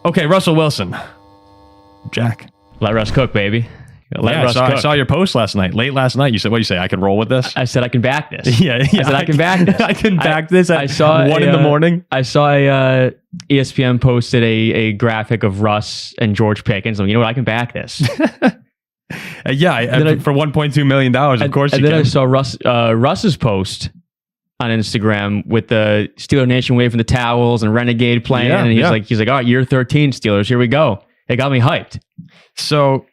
Okay, Russell Wilson. Jack. Let Russ cook, baby. I saw your post last night. Late last night, you said, what do you say? I can roll with this? I said I can back this. Yeah. I said I can back this. I can back this at 1 in the morning. I saw ESPN posted a graphic of Russ and George Pickens. You know what? I can back this. For $1.2 million, of course you can. And then I saw Russ's post on Instagram with the Steeler Nation waving the towels and Renegade playing. And he's like, all right, year 13 Steelers, here we go. It got me hyped. So,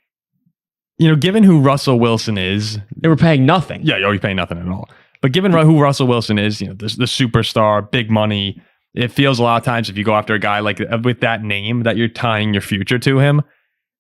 given who Russell Wilson is, they were paying nothing. Yeah, you're paying nothing at all. But given who Russell Wilson is, the superstar, big money, it feels a lot of times if you go after a guy like with that name that you're tying your future to him.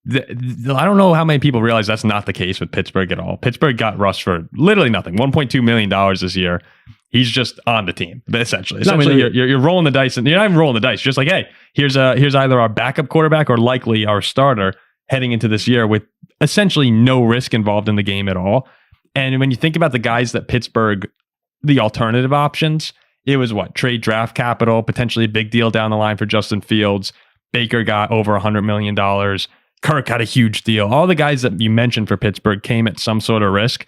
I don't know how many people realize that's not the case with Pittsburgh at all. Pittsburgh got Russ for literally nothing, $1.2 million this year. He's just on the team, essentially. You're rolling the dice, and you're not even rolling the dice. Just like, hey, here's either our backup quarterback or likely our starter heading into this year with essentially no risk involved in the game at all. And when you think about the guys that Pittsburgh, the alternative options, it was trade draft capital, potentially a big deal down the line for Justin Fields. Baker got over $100 million. Kirk got a huge deal. All the guys that you mentioned for Pittsburgh came at some sort of risk,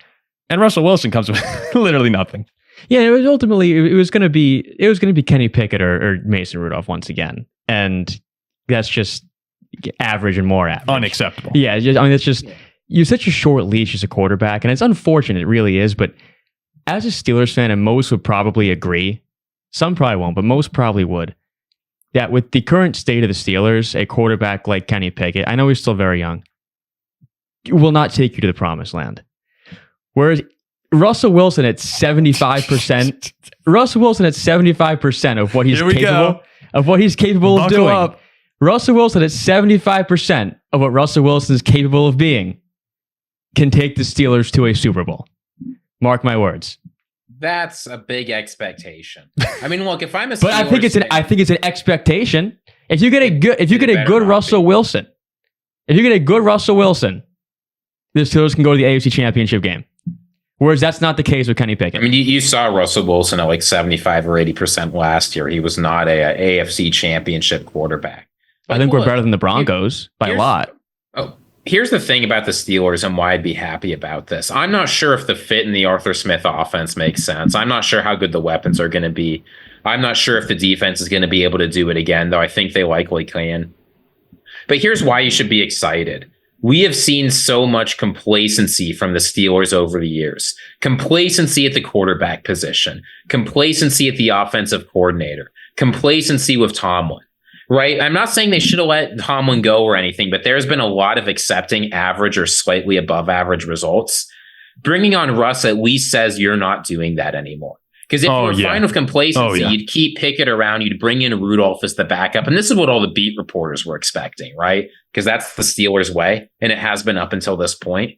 and Russell Wilson comes with literally nothing. Yeah, it was ultimately it was going to be Kenny Pickett or Mason Rudolph once again, and that's just average and more average. Unacceptable. Yeah, it's just you have such a short leash as a quarterback, and it's unfortunate, it really is. But as a Steelers fan, and most would probably agree, some probably won't, but most probably would, that with the current state of the Steelers, a quarterback like Kenny Pickett, I know he's still very young, will not take you to the promised land. Whereas Russell Wilson at 75%, of what he's capable of doing. Up. Russell Wilson at 75% of what Russell Wilson is capable of being can take the Steelers to a Super Bowl. Mark my words. That's a big expectation. I mean, look, if I'm a Steelers but I think it's an expectation. If you get a good Russell Wilson, the Steelers can go to the AFC Championship game. Whereas that's not the case with Kenny Pickett. I mean, you saw Russell Wilson at like 75 or 80% last year. He was not a AFC Championship quarterback. But I think we're better than the Broncos by a lot. Oh, here's the thing about the Steelers and why I'd be happy about this. I'm not sure if the fit in the Arthur Smith offense makes sense. I'm not sure how good the weapons are going to be. I'm not sure if the defense is going to be able to do it again, though I think they likely can. But here's why you should be excited. We have seen so much complacency from the Steelers over the years. Complacency at the quarterback position. Complacency at the offensive coordinator. Complacency with Tomlin. Right? I'm not saying they should have let Tomlin go or anything, but there's been a lot of accepting average or slightly above average results. Bringing on Russ at least says you're not doing that anymore. Because if you're fine with complacency, you'd keep Pickett around, you'd bring in Rudolph as the backup. And this is what all the beat reporters were expecting, right? Because that's the Steelers' way, and it has been up until this point.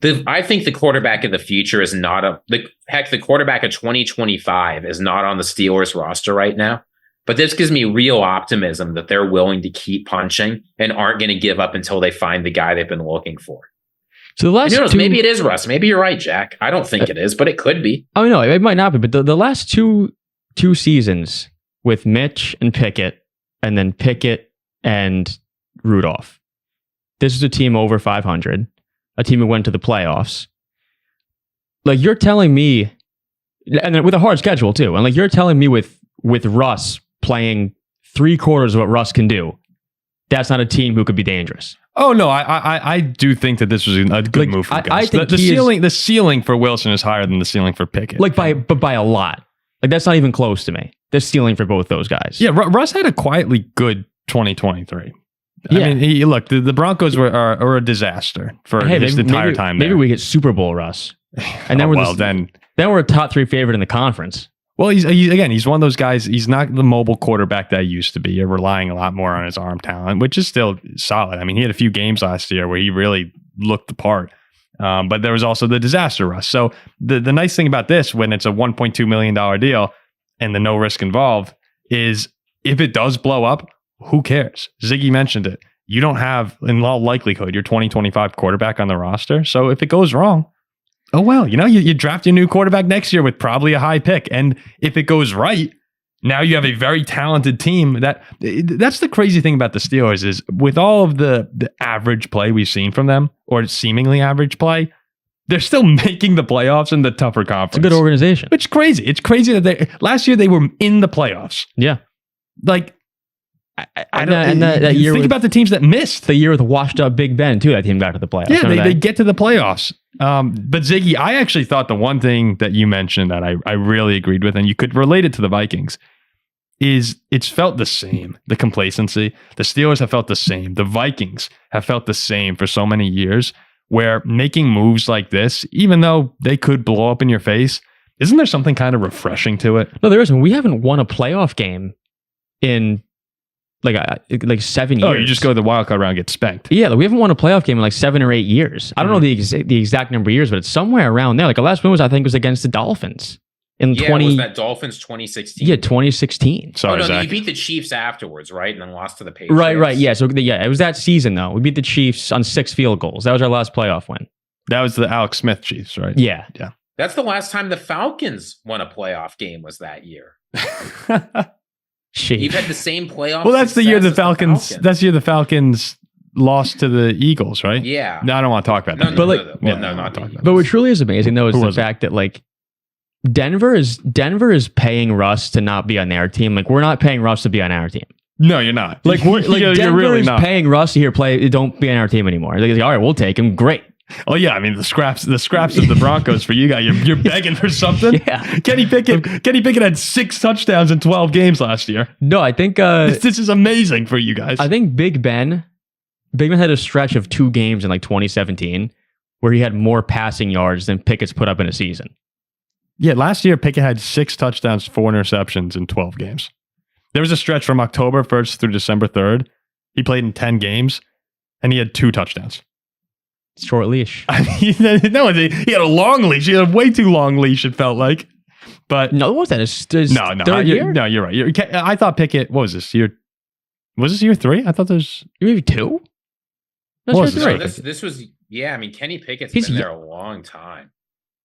I think the quarterback of the future is not the quarterback of 2025 is not on the Steelers roster right now. But this gives me real optimism that they're willing to keep punching and aren't going to give up until they find the guy they've been looking for. So the last maybe it is Russ. Maybe you're right, Jack. I don't think it is, but it could be. Oh no, it might not be. But the last two seasons with Mitch and Pickett, and then Pickett and Rudolph, this is a team over 500, a team who went to the playoffs. Like you're telling me, and then with a hard schedule too, and like you're telling me with Russ playing 3/4 of what Russ can do, that's not a team who could be dangerous. Oh no, I do think that this was a good move for guys. I think the ceiling for Wilson is higher than the ceiling for Pickett. But by a lot. Like that's not even close to me. The ceiling for both those guys. Yeah, Russ had a quietly good 2023. Yeah. I mean, look, the Broncos are a disaster for his entire time there. Maybe we get Super Bowl Russ, and then we're a top 3 favorite in the conference. Well, he's one of those guys. He's not the mobile quarterback that he used to be. You're relying a lot more on his arm talent, which is still solid. I mean, he had a few games last year where he really looked the part. But there was also the disaster Russ. So the nice thing about this, when it's a $1.2 million deal and the no risk involved, is if it does blow up, who cares? Ziggy mentioned it. You don't have, in all likelihood, your 2025 quarterback on the roster. So if it goes wrong, oh, well, you draft your new quarterback next year with probably a high pick. And if it goes right, Now you have a very talented team. That's the crazy thing about the Steelers is with all of the average play we've seen from them, or seemingly average play, they're still making the playoffs in the tougher conference. It's a good organization. It's crazy. It's crazy that last year they were in the playoffs. Yeah. Like, I don't and that year think about the teams that missed. The year with washed up Big Ben, too, that team got to the playoffs. Yeah, they get to the playoffs. But Ziggy, I actually thought the one thing that you mentioned that I really agreed with, and you could relate it to the Vikings, is it's felt the same. The complacency. The Steelers have felt the same. The Vikings have felt the same for so many years, where making moves like this, even though they could blow up in your face, isn't there something kind of refreshing to it? No, there isn't. We haven't won a playoff game in like 7 years. Oh, you just go to the wild card round and get spanked. Yeah, we haven't won a playoff game in like 7 or 8 years. I don't know the exact number of years, but it's somewhere around there. Like the last win was, I think, was against the Dolphins in was that Dolphins 2016? Yeah, 2016. Sorry, no, Zach. you beat the Chiefs afterwards, right? And then lost to the Patriots. Right. Yeah, so it was that season though. We beat the Chiefs on 6 field goals. That was our last playoff win. That was the Alex Smith Chiefs, right? Yeah. That's the last time the Falcons won a playoff game was that year. Shit. You've had the same playoff. Well, that's the year the success as Falcons. That's the year the Falcons lost to the Eagles, right? Yeah. No, I don't want to talk about that. Not talking about. But what truly is amazing though is Who the was it? fact that like Denver is paying Russ to not be on their team. Like we're not paying Russ to be on our team. No, you're not. Like we're like you're Denver really is not. paying Russ to don't be on our team anymore. They're like, all right, we'll take him. Great. Oh yeah, I mean the scraps of the Broncos for you guys. You're begging for something. Yeah. Kenny Pickett had 6 touchdowns in 12 games last year. No, I think This is amazing for you guys. I think Big Ben had a stretch of 2 games in like 2017 where he had more passing yards than Pickett's put up in a season. Yeah, last year Pickett had 6 touchdowns, 4 interceptions in 12 games. There was a stretch from October 1st through December 3rd. He played in 10 games, and he had 2 touchdowns. Short leash. I mean, no, he had a long leash. He had a way too long leash, it felt like. But No, what was that? His no, third year? No, you're right. I thought Pickett, what was this year? Was this year 3? I thought there's Maybe 2? What was That's this? right. So this was I mean Kenny Pickett's He's been there a long time.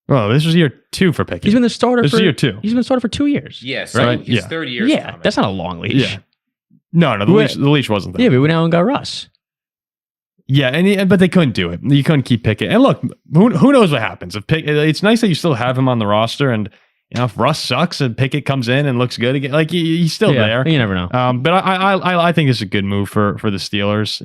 well, this was year 2 for Pickett. He's been the starter This for is year 2. He's been the starter for 2 years. Yeah, so Right? his Yeah. third year. Yeah, that's not a long leash. Yeah. No, the leash wasn't there. Yeah, but we went out and got Russ. Yeah, but they couldn't do it. You couldn't keep Pickett. And look, who knows what happens? If it's nice that you still have him on the roster, and if Russ sucks and Pickett comes in and looks good again, like he's still there. You never know. But I think it's a good move for the Steelers.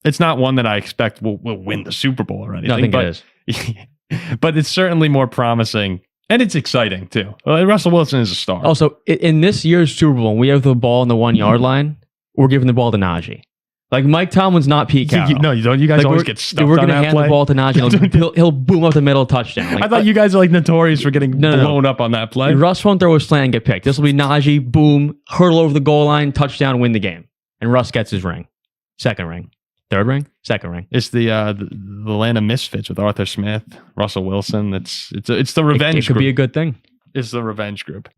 It's not one that I expect will win the Super Bowl or anything. I think but, it is. But it's certainly more promising, and it's exciting too. Russell Wilson is a star. Also, in this year's Super Bowl, when we have the ball on the 1 yard line, we're giving the ball to Najee. Like Mike Tomlin's not Pete Carroll. No, you don't. You guys always get stuffed We're on gonna that hand play. the ball to Najee. He'll boom up the middle touchdown. Like, I thought you guys are like notorious for getting blown up on that play. Russ won't throw his slant and get picked. This will be Najee, boom, hurdle over the goal line, touchdown, win the game. And Russ gets his ring. Second ring. Third ring? Second ring. It's the land of misfits with Arthur Smith, Russell Wilson. It's the revenge It could group. be a good thing. It's the revenge group.